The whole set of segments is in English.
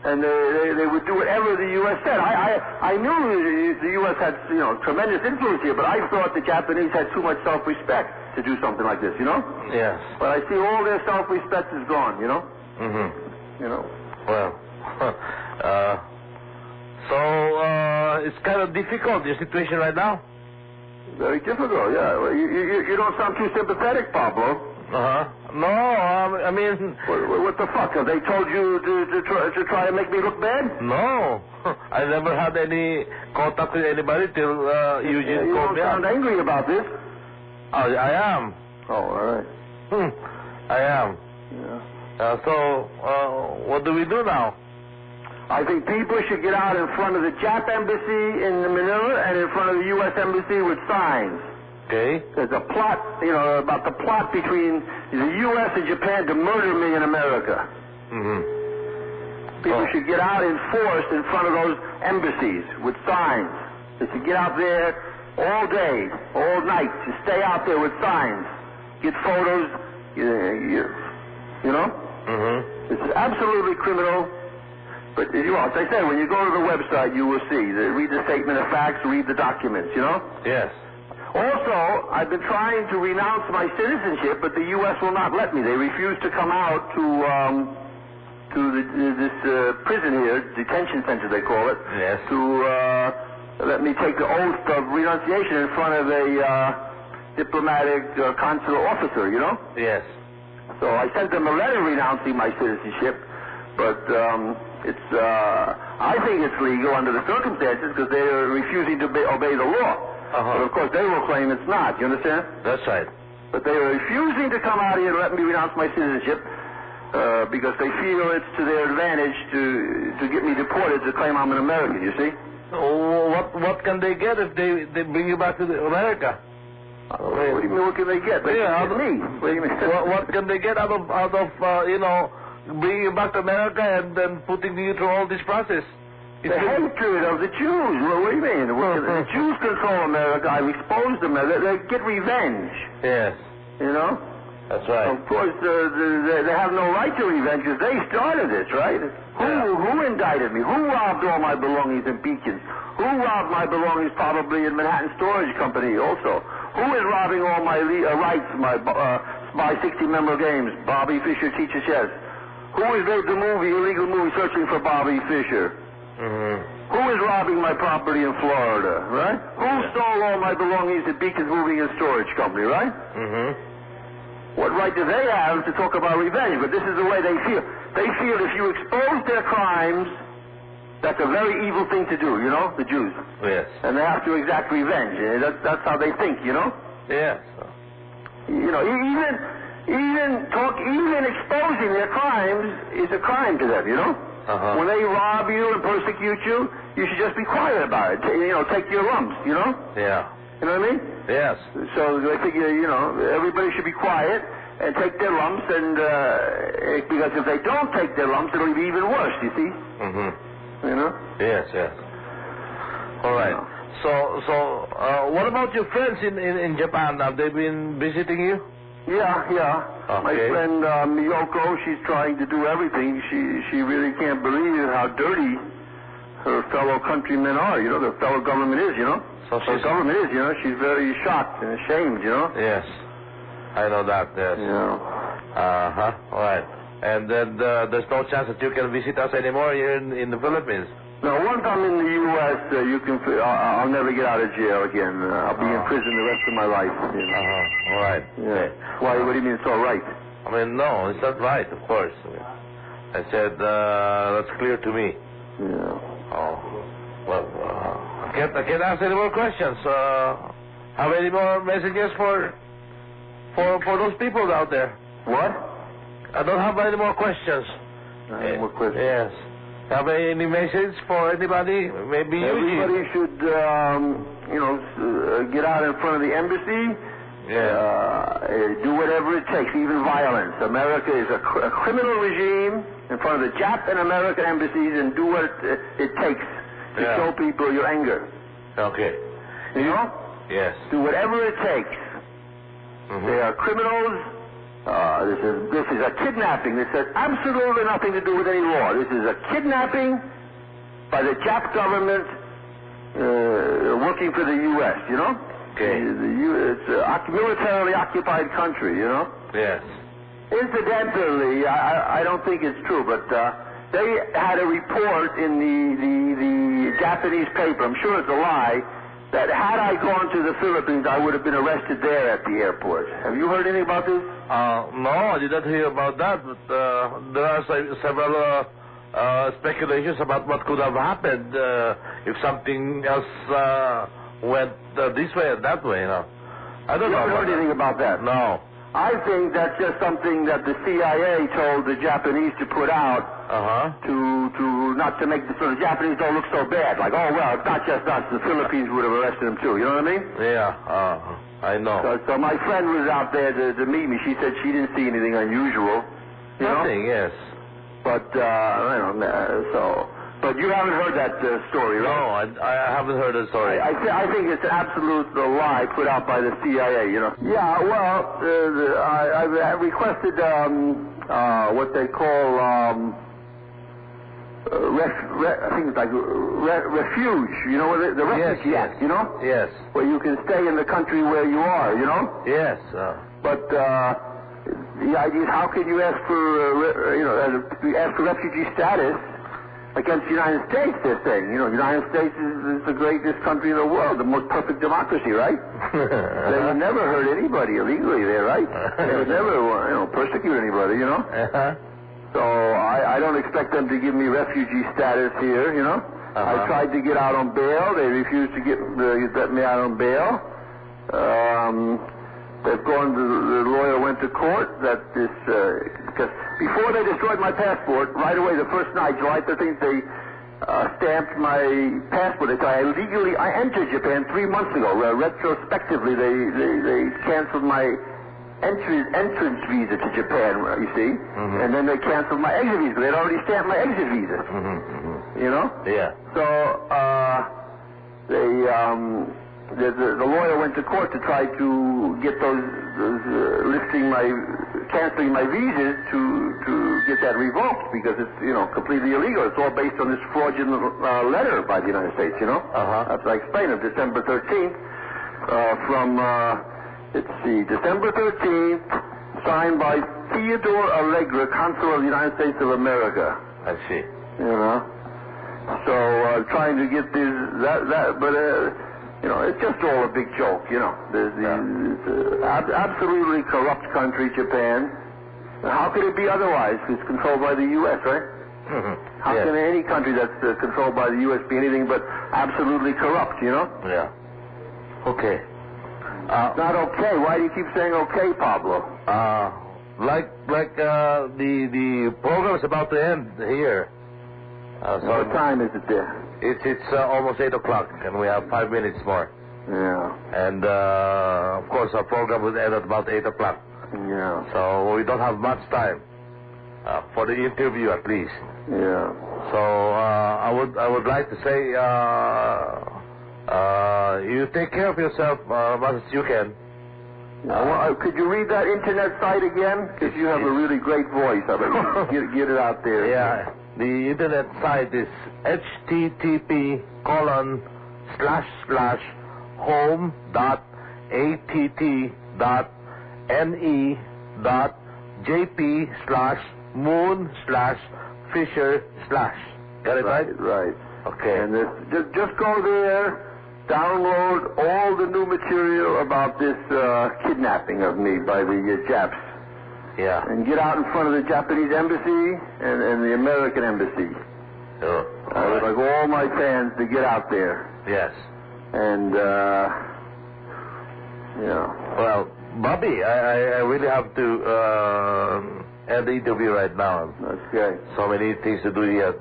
And they would do whatever the U.S. said. I knew the U.S. had, tremendous influence here, but I thought the Japanese had too much self-respect to do something like this, Yes. But I see all their self-respect is gone, Well, so it's kind of difficult, your situation right now? Very difficult, yeah. Well, you don't sound too sympathetic, Pablo. No, I mean... What the fuck? Have they told you to try to make me look bad? No. I never had any contact with anybody till Eugene you called me. You don't sound angry about this. I am. Oh, all right. I am. Yeah. So, what do we do now? I think people should get out in front of the Jap embassy in Manila and in front of the U.S. embassy with signs. Okay. There's a plot, about the plot between the U.S. and Japan to murder me in America. People should get out in force in front of those embassies with signs. They should get out there all day, all night, to stay out there with signs. Get photos, It's absolutely criminal. But, as I said, when you go to the website, you will see. Read the statement of facts, read the documents, Yes. Also, I've been trying to renounce my citizenship, but the U.S. will not let me. They refuse to come out to this prison here, detention center they call it, yes, to let me take the oath of renunciation in front of a diplomatic consular officer, Yes. So I sent them a letter renouncing my citizenship, but I think it's legal under the circumstances because they are refusing to obey the law. But of course they will claim it's not, you understand? That's right. But they are refusing to come out here and let me renounce my citizenship because they feel it's to their advantage to get me deported to claim I'm an American, you see? What can they get if they bring you back to America? What do you mean, what can they get? They can get me. What do you mean? What can they get out of bringing you back to America and then putting you through all this process? The hatred of the Jews. Well, what do you mean? The Jews control America. I've exposed them. They get revenge. Yes. That's right. Of course, they have no right to revenge because they started this, right? Who indicted me? Who robbed all my belongings in Beacons? Who robbed my belongings probably in Manhattan Storage Company also? Who is robbing all my rights, my 60-member games? Bobby Fischer teaches chess. Who has made the illegal movie Searching for Bobby Fischer? Who is robbing my property in Florida, right? Who stole all my belongings at Beacon's Moving and Storage Company, right? What right do they have to talk about revenge? But this is the way they feel. They feel if you expose their crimes, that's a very evil thing to do, the Jews. Yes. And they have to exact revenge. That's how they think, Yes. Even exposing their crimes is a crime to them, When they rob you and persecute you, you should just be quiet about it. Take your lumps, Yeah. You know what I mean? Yes. So they figure, everybody should be quiet and take their lumps, and because if they don't take their lumps, it'll be even worse, you see? Yes, yes. All right. So, what about your friends in Japan? Have they been visiting you? Yeah. Okay. My friend Miyoko, she's trying to do everything. She really can't believe how dirty her fellow countrymen are. Their fellow government is, So her government is, she's very shocked and ashamed, Yes. I know that, yes. All right. And then there's no chance that you can visit us anymore here in the Philippines? No, once I'm in the U.S., I'll never get out of jail again. I'll be in prison the rest of my life. All right. Yeah. Okay. Why? What do you mean it's all right? I mean, no, it's not right, of course. I said that's clear to me. Yeah. Oh, well, I can't ask any more questions. Have any more messages for those people out there? What? I don't have any more questions. Any more questions? Yes. Have any message for anybody? Maybe everybody should, get out in front of the embassy. Yeah. Do whatever it takes, even violence. America is a criminal regime in front of the Jap and American embassies, and do what it takes to show people your anger. Okay. Yes. Yes. Do whatever it takes. They are criminals, This is a kidnapping. This has absolutely nothing to do with any law. This is a kidnapping by the Jap government working for the U.S., you know? Okay. It's a militarily occupied country, you know? Yes. Incidentally, I don't think it's true, but they had a report in the Japanese paper, I'm sure it's a lie, that had I gone to the Philippines, I would have been arrested there at the airport. Have you heard anything about this? No, I didn't hear about that, but there are several speculations about what could have happened if something else went this way or that way, you know. I don't know. You haven't heard anything about that? No. I think that's just something that the CIA told the Japanese to put out to not to make so the Japanese don't look so bad. Like, oh, well, it's not just us. The Philippines would have arrested them, too. You know what I mean? Yeah, I know. So my friend was out there to meet me. She said she didn't see anything unusual. Nothing, yes. But, I don't know, But you haven't heard that story, right? No, I haven't heard the story. I think it's an absolute lie put out by the CIA, you know. Yeah, well, I requested what they call I think it's like refuge, you know, the Refugee Act, you know? Yes. Where you can stay in the country where you are, you know? Yes. But the idea is how can you ask for, ask for refugee status against the United States, they're saying. You know, the United States is the greatest country in the world, the most perfect democracy, right? They would never hurt anybody illegally there, right? They would never, persecute anybody, you know? So I don't expect them to give me refugee status here, you know? I tried to get out on bail. They refused to let me out on bail. The lawyer went to court that this, because before they destroyed my passport, right away the first night, July 13th, they stamped my passport. I entered Japan 3 months ago. Retrospectively, they canceled my entrance visa to Japan, you see, and then they canceled my exit visa. They'd already stamped my exit visa, you know? Yeah. So the lawyer went to court to try to get those canceling my visas to get that revoked because it's completely illegal. It's all based on this fraudulent letter by the United States, you know. As I explained, of December 13th from December 13th, signed by Theodore Allegra, Consul of the United States of America. I see. You know. So trying to get this but. It's just all a big joke, you know. There's it's absolutely corrupt country, Japan. How could it be otherwise? It's controlled by the U.S., right? How can any country that's controlled by the U.S. be anything but absolutely corrupt, you know? Yeah. Okay. Not okay. Why do you keep saying okay, Pablo? The program is about to end here. So what time is it there? It's almost 8 o'clock, and we have 5 minutes more. Yeah. And, of course, our program will end at about 8 o'clock. Yeah. So we don't have much time for the interview, at least. Yeah. So I would like to say you take care of yourself as much as you can. Could you read that internet site again? Because you have a really great voice. I mean, get it out there. Yeah. The internet site is http://home.att.ne.jp/moon/fisher/. Got it right? Right. Okay. And just go there, download all the new material about this kidnapping of me by the Japs. Yeah. And get out in front of the Japanese embassy and the American embassy. Sure. I would like all my fans to get out there. Yes. And, Well, Bobby, I really have to end the interview right now. Okay. So many things to do here.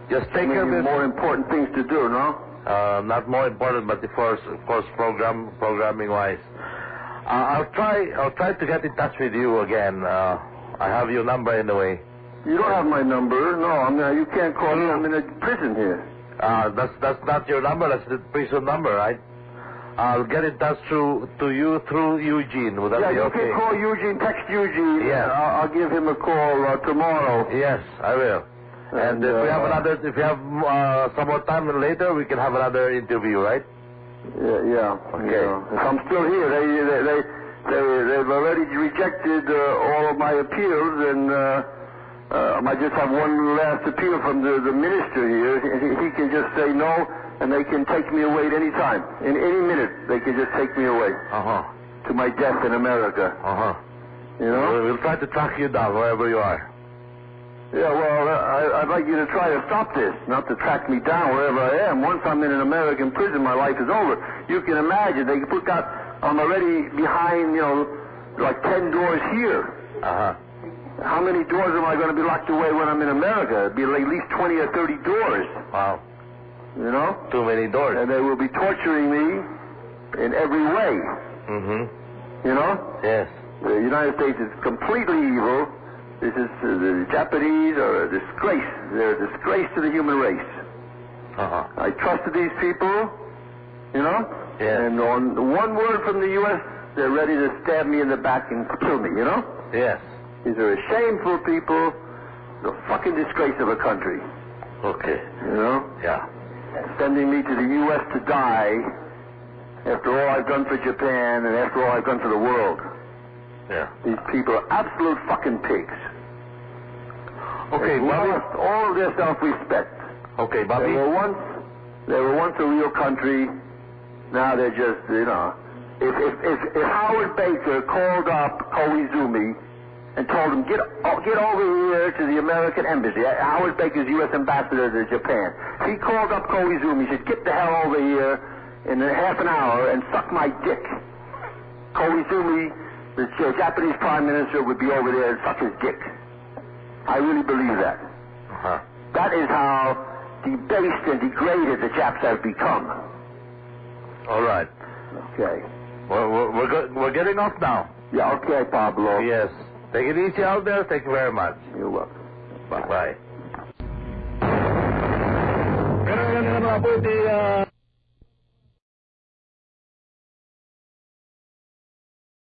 Just take care of it. More important things to do, no? Not more important, but of course, programming-wise. I'll try to get in touch with you again. I have your number anyway. You don't have my number. No, you can't call me. I'm in a prison here. That's not your number. That's the prison number, right? I'll get in touch to you through Eugene. Would that Yeah, be you okay? can call Eugene, text Eugene. Yes. I'll give him a call tomorrow. Yes, I will. And if we have some more time later, we can have another interview, right? Yeah. Okay. Yeah. If I'm still here, they've already rejected all of my appeals, and I just have one last appeal from the minister here. He can just say no, and they can take me away at any time. In any minute, they can just take me away to my death in America. You know? We'll try to track you down wherever you are. Yeah, well, I'd like you to try to stop this, not to track me down wherever I am. Once I'm in an American prison, my life is over. You can imagine, I'm already behind, like 10 doors here. How many doors am I going to be locked away when I'm in America? It'd be like at least 20 or 30 doors. Wow. You know? Too many doors. And they will be torturing me in every way. You know? Yes. The United States is completely evil. This is the Japanese are a disgrace. They're a disgrace to the human race. I trusted these people, you know? Yes. And on one word from the U.S., they're ready to stab me in the back and kill me, you know? Yes. These are shameful people. The fucking disgrace of a country. Okay. You know? Yeah. Sending me to the U.S. to die after all I've done for Japan and after all I've done for the world. Yeah. These people are absolute fucking pigs. Okay, They've Bobby. lost all of their self-respect. Okay, Bobby. They were once a real country. Now they're just, If Howard Baker called up Koizumi and told him, get over here to the American embassy. Howard Baker's U.S. ambassador to Japan. If he called up Koizumi, he said, get the hell over here in half an hour and suck my dick. Koizumi, the Japanese Prime Minister, would be over there and suck his dick. I really believe that. That is how debased and degraded the Japs have become. All right. Okay. We're getting off now. Yeah, okay, Pablo. Yes. Take it easy out there. Thank you very much. You're welcome. Bye. Bye. Pero yan nga mga puti,